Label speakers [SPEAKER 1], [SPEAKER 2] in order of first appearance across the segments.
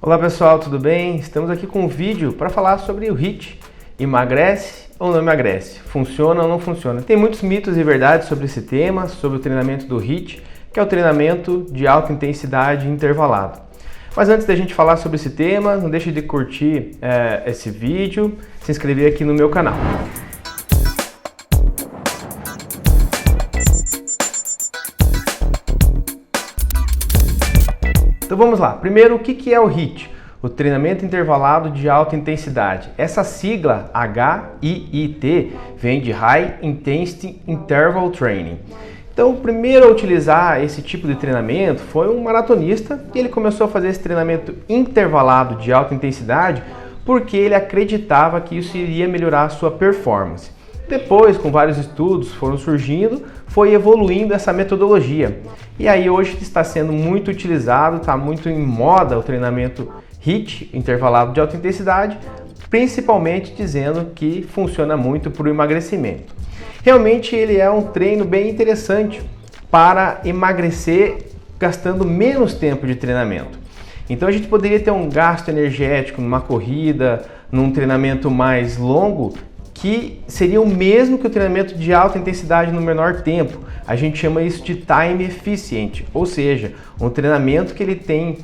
[SPEAKER 1] Olá pessoal, tudo bem? Estamos aqui com um vídeo para falar sobre o HIIT. Emagrece ou não emagrece? Funciona ou não funciona? Tem muitos mitos e verdades sobre esse tema, sobre o treinamento do HIIT, que é o treinamento de alta intensidade intervalado. Mas antes da gente falar sobre esse tema, não deixe de curtir esse vídeo, se inscrever aqui no meu canal. Então vamos lá. Primeiro, o que é o HIIT? O treinamento intervalado de alta intensidade. Essa sigla HIIT vem de High Intensity Interval Training. Então, o primeiro a utilizar esse tipo de treinamento foi um maratonista e ele começou a fazer esse treinamento intervalado de alta intensidade porque ele acreditava que isso iria melhorar a sua performance. Depois, com vários estudos foram surgindo, foi evoluindo essa metodologia. E aí hoje está sendo muito utilizado, está muito em moda o treinamento HIIT, intervalado de alta intensidade, principalmente dizendo que funciona muito para o emagrecimento. Realmente ele é um treino bem interessante para emagrecer gastando menos tempo de treinamento. Então a gente poderia ter um gasto energético numa corrida, num treinamento mais longo, que seria o mesmo que o treinamento de alta intensidade no menor tempo. A gente chama isso de time efficient, ou seja, um treinamento que ele tem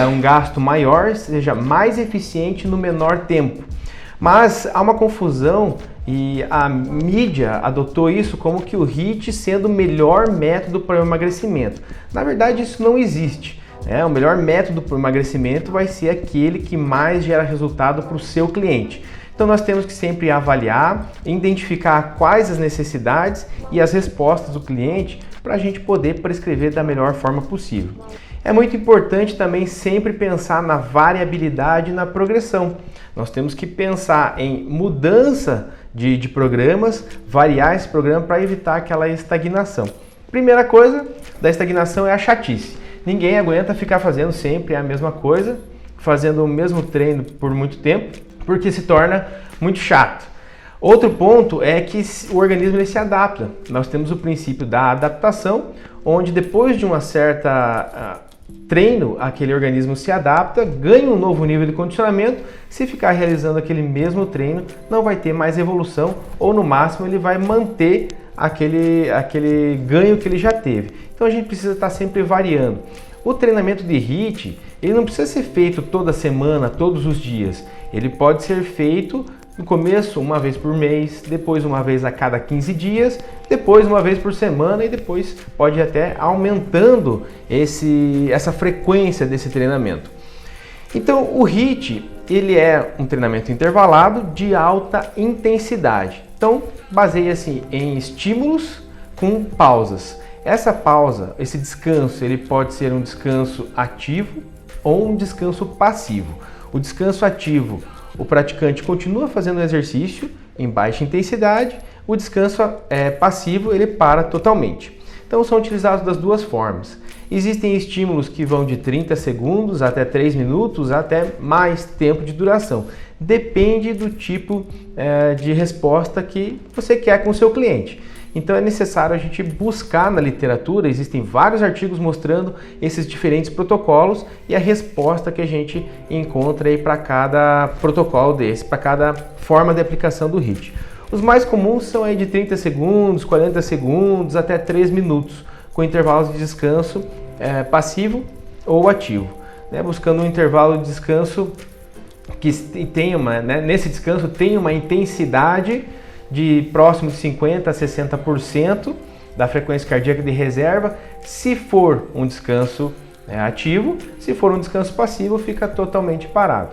[SPEAKER 1] um gasto maior, seja mais eficiente no menor tempo. Mas há uma confusão e a mídia adotou isso como que o HIIT sendo o melhor método para o emagrecimento. Na verdade, isso não existe. O melhor método para o emagrecimento vai ser aquele que mais gera resultado para o seu cliente. Então nós temos que sempre avaliar, identificar quais as necessidades e as respostas do cliente para a gente poder prescrever da melhor forma possível. É muito importante também sempre pensar na variabilidade e na progressão. Nós temos que pensar em mudança de programas, variar esse programa para evitar aquela estagnação. Primeira coisa da estagnação é a chatice. Ninguém aguenta ficar fazendo sempre a mesma coisa, fazendo o mesmo treino por muito tempo, porque se torna muito chato. Outro ponto é que o organismo ele se adapta. Nós temos o princípio da adaptação, onde depois de uma certa treino, aquele organismo se adapta, ganha um novo nível de condicionamento. Se ficar realizando aquele mesmo treino, não vai ter mais evolução, ou no máximo ele vai manter aquele ganho que ele já teve. Então a gente precisa estar sempre variando. O treinamento de HIIT, ele não precisa ser feito toda semana, todos os dias. Ele pode ser feito no começo uma vez por mês, depois uma vez a cada 15 dias, depois uma vez por semana e depois pode ir até aumentando essa frequência desse treinamento. Então o HIIT, ele é um treinamento intervalado de alta intensidade. Então baseia-se em estímulos com pausas. Essa pausa, esse descanso, ele pode ser um descanso ativo ou um descanso passivo. O descanso ativo, o praticante continua fazendo o exercício em baixa intensidade, o descanso passivo, ele para totalmente. Então são utilizados das duas formas. Existem estímulos que vão de 30 segundos até 3 minutos, até mais tempo de duração. Depende do tipo de resposta que você quer com o seu cliente. Então é necessário a gente buscar na literatura, existem vários artigos mostrando esses diferentes protocolos e a resposta que a gente encontra aí para cada protocolo desse, para cada forma de aplicação do HIIT. Os mais comuns são aí de 30 segundos, 40 segundos até 3 minutos, com intervalos de descanso passivo ou ativo, buscando um intervalo de descanso que tenha nesse descanso tenha uma intensidade de próximo de 50% a 60% da frequência cardíaca de reserva, se for um descanso ativo. Se for um descanso passivo, fica totalmente parado.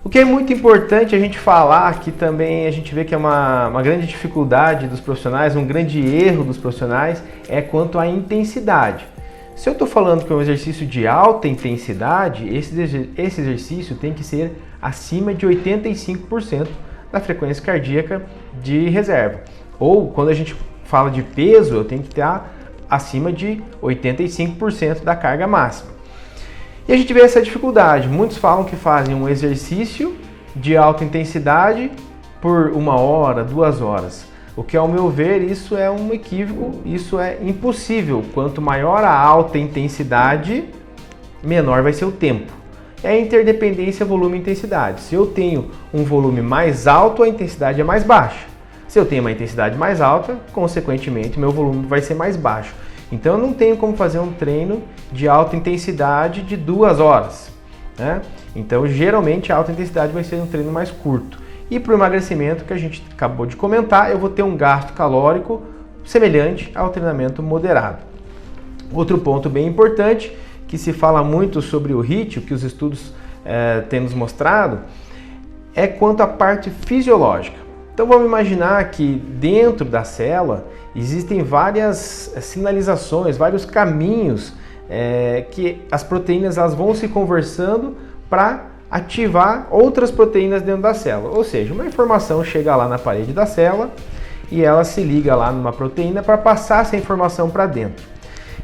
[SPEAKER 1] O que é muito importante a gente falar, que também a gente vê que é uma grande dificuldade dos profissionais, um grande erro dos profissionais, é quanto à intensidade. Se eu estou falando que é um exercício de alta intensidade, esse exercício tem que ser acima de 85% da frequência cardíaca de reserva. Ou quando a gente fala de peso, eu tenho que estar acima de 85% da carga máxima. E a gente vê essa dificuldade. Muitos falam que fazem um exercício de alta intensidade por 1 hora, 2 horas. O que, ao meu ver, isso é um equívoco, isso é impossível. Quanto maior a alta intensidade, menor vai ser o tempo. é a interdependência volume-intensidade. Se eu tenho um volume mais alto, a intensidade é mais baixa. Se eu tenho uma intensidade mais alta, consequentemente, meu volume vai ser mais baixo. Então, eu não tenho como fazer um treino de alta intensidade de 2 horas, né? Então, geralmente, a alta intensidade vai ser um treino mais curto. E para o emagrecimento, que a gente acabou de comentar, eu vou ter um gasto calórico semelhante ao treinamento moderado. Outro ponto bem importante, que se fala muito sobre o HIIT, o que os estudos têm nos mostrado, é quanto à parte fisiológica. Então vamos imaginar que dentro da célula existem várias sinalizações, vários caminhos que as proteínas elas vão se conversando para ativar outras proteínas dentro da célula. Ou seja, uma informação chega lá na parede da célula e ela se liga lá numa proteína para passar essa informação para dentro.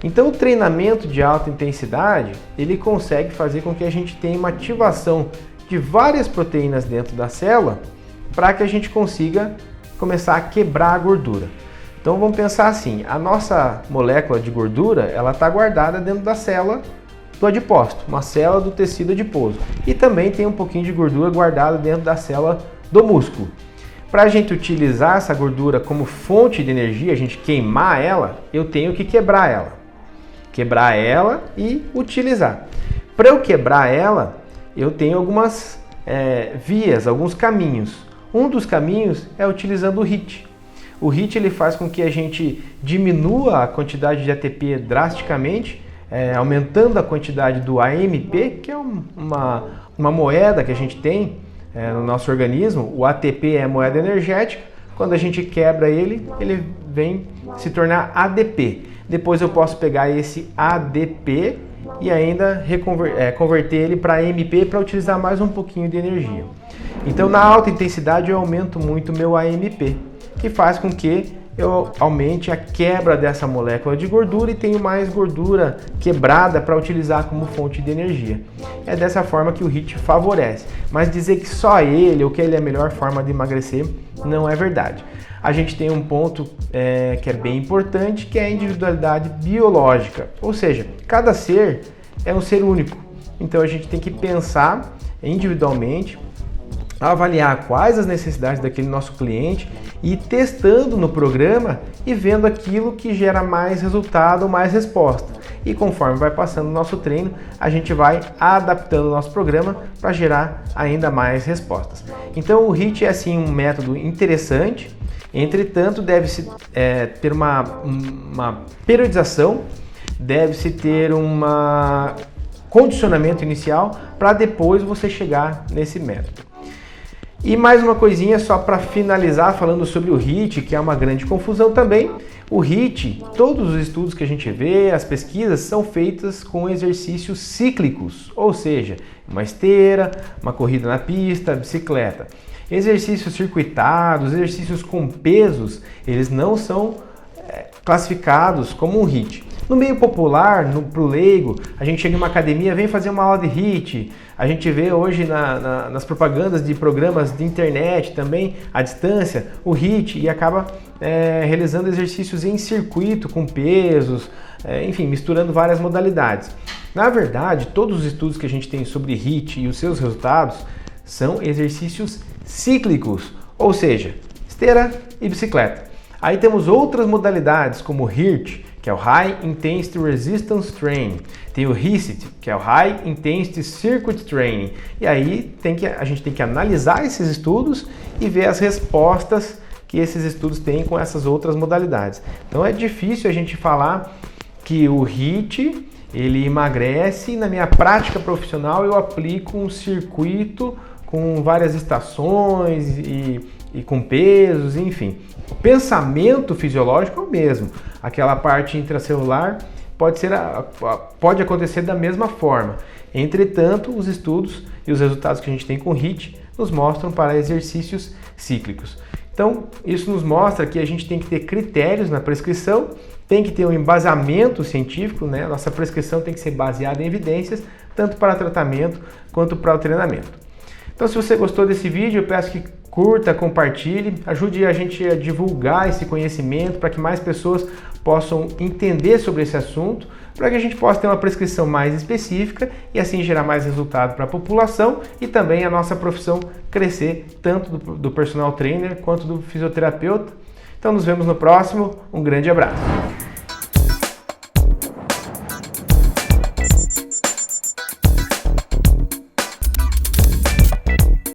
[SPEAKER 1] Então o treinamento de alta intensidade, ele consegue fazer com que a gente tenha uma ativação de várias proteínas dentro da célula para que a gente consiga começar a quebrar a gordura. Então vamos pensar assim, a nossa molécula de gordura, ela está guardada dentro da célula do adipócito, uma célula do tecido adiposo. E também tem um pouquinho de gordura guardada dentro da célula do músculo. Para a gente utilizar essa gordura como fonte de energia, a gente queimar ela, eu tenho que quebrar ela. Quebrar ela e utilizar. Para eu quebrar ela, eu tenho algumas vias, alguns caminhos. Um dos caminhos é utilizando o HIIT. O HIIT ele faz com que a gente diminua a quantidade de ATP drasticamente, aumentando a quantidade do AMP, que é uma moeda que a gente tem no nosso organismo. O ATP é a moeda energética. Quando a gente quebra ele, ele vem se tornar ADP. Depois eu posso pegar esse ADP e ainda converter ele para AMP para utilizar mais um pouquinho de energia. Então na alta intensidade eu aumento muito meu AMP, que faz com que eu aumente a quebra dessa molécula de gordura e tenho mais gordura quebrada para utilizar como fonte de energia. É dessa forma que o HIIT favorece. Mas dizer que só ele ou que ele é a melhor forma de emagrecer não é verdade. A gente tem um ponto que é bem importante, que é a individualidade biológica. Ou seja, cada ser é um ser único. Então a gente tem que pensar individualmente, avaliar quais as necessidades daquele nosso cliente e ir testando no programa e vendo aquilo que gera mais resultado, mais resposta. E conforme vai passando o nosso treino, a gente vai adaptando o nosso programa para gerar ainda mais respostas. Então o HIIT é assim um método interessante, entretanto deve-se ter uma periodização, deve-se ter um condicionamento inicial para depois você chegar nesse método. E mais uma coisinha só para finalizar falando sobre o HIIT, que é uma grande confusão também. O HIIT, todos os estudos que a gente vê, as pesquisas são feitas com exercícios cíclicos, ou seja, uma esteira, uma corrida na pista, bicicleta. Exercícios circuitados, exercícios com pesos, eles não são classificados como um HIIT. No meio popular, pro leigo, a gente chega em uma academia, vem fazer uma aula de HIIT. A gente vê hoje nas propagandas de programas de internet também, à distância, o HIIT e acaba realizando exercícios em circuito, com pesos, enfim, misturando várias modalidades. Na verdade, todos os estudos que a gente tem sobre HIIT e os seus resultados são exercícios cíclicos, ou seja, esteira e bicicleta. Aí temos outras modalidades como o HIIRT, que é o High Intensity Resistance Training. Tem o HICIT, que é o High Intensity Circuit Training. E aí a gente tem que analisar esses estudos e ver as respostas que esses estudos têm com essas outras modalidades. Então é difícil a gente falar que o HIIT ele emagrece e na minha prática profissional eu aplico um circuito com várias estações e com pesos, enfim. O pensamento fisiológico é o mesmo. Aquela parte intracelular pode acontecer da mesma forma. Entretanto, os estudos e os resultados que a gente tem com o HIIT nos mostram para exercícios cíclicos. Então, isso nos mostra que a gente tem que ter critérios na prescrição, tem que ter um embasamento científico, né? Nossa prescrição tem que ser baseada em evidências, tanto para tratamento quanto para o treinamento. Então, se você gostou desse vídeo, eu peço que curta, compartilhe, ajude a gente a divulgar esse conhecimento para que mais pessoas possam entender sobre esse assunto, para que a gente possa ter uma prescrição mais específica e assim gerar mais resultado para a população e também a nossa profissão crescer, tanto do personal trainer quanto do fisioterapeuta. Então nos vemos no próximo, um grande abraço!